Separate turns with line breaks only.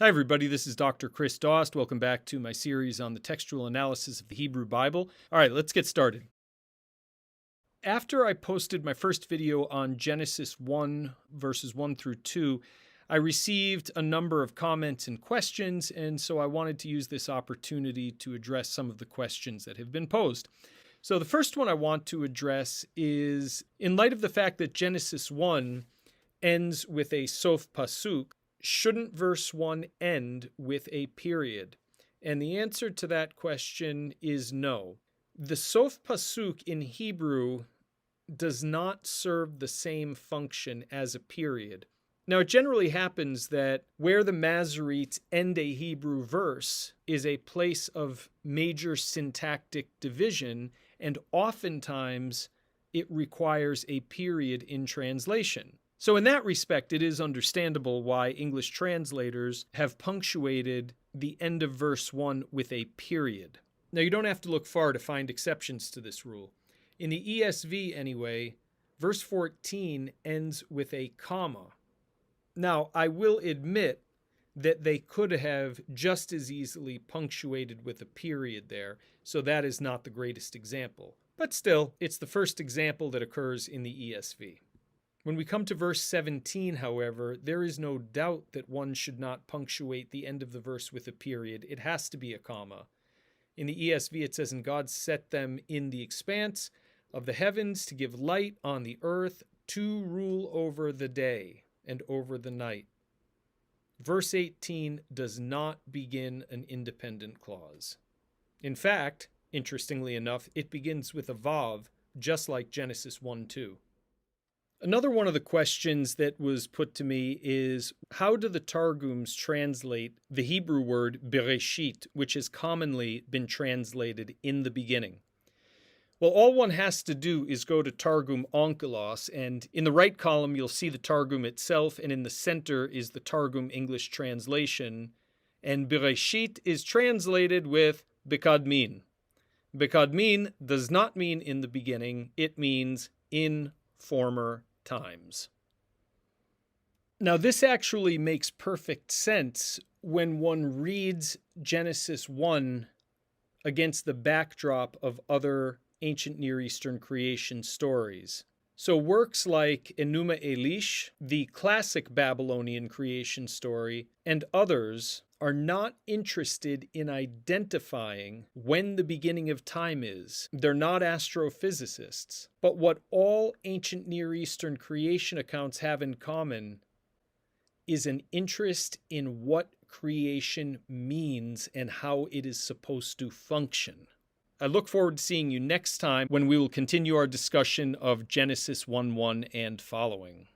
Hi, everybody. This is Dr. Chris Dost. Welcome back to my series on the textual analysis of the Hebrew Bible. All right, let's get started. After I posted my first video on Genesis 1, verses 1 through 2, I received a number of comments and questions, and so I wanted to use this opportunity to address some of the questions that have been posed. So the first one I want to address is, in light of the fact that Genesis 1 ends with a sof pasuk, shouldn't verse 1 end with a period? And the answer to that question is no. The sof pasuk in Hebrew does not serve the same function as a period. Now, it generally happens that where the Masoretes end a Hebrew verse is a place of major syntactic division, and oftentimes it requires a period in translation. So in that respect, it is understandable why English translators have punctuated the end of verse 1 with a period. Now, you don't have to look far to find exceptions to this rule. In the ESV, anyway, verse 14 ends with a comma. Now, I will admit that they could have just as easily punctuated with a period there, so that is not the greatest example. But still, it's the first example that occurs in the ESV. When we come to verse 17, however, there is no doubt that one should not punctuate the end of the verse with a period. It has to be a comma. In the ESV, it says, "And God set them in the expanse of the heavens to give light on the earth, to rule over the day and over the night." Verse 18 does not begin an independent clause. In fact, interestingly enough, it begins with a vav, just like Genesis 1:2. Another one of the questions that was put to me is, how do the Targums translate the Hebrew word bereshit, which has commonly been translated in the beginning? Well, all one has to do is go to Targum Onkelos, and in the right column you'll see the Targum itself, and in the center is the Targum English translation, and bereshit is translated with bekadmin. Bekadmin does not mean in the beginning, it means in former times. Now, this actually makes perfect sense when one reads Genesis 1 against the backdrop of other ancient Near Eastern creation stories. So works like Enuma Elish, the classic Babylonian creation story, and others are not interested in identifying when the beginning of time is. They're not astrophysicists. But what all ancient Near Eastern creation accounts have in common is an interest in what creation means and how it is supposed to function. I look forward to seeing you next time when we will continue our discussion of Genesis 1:1 and following.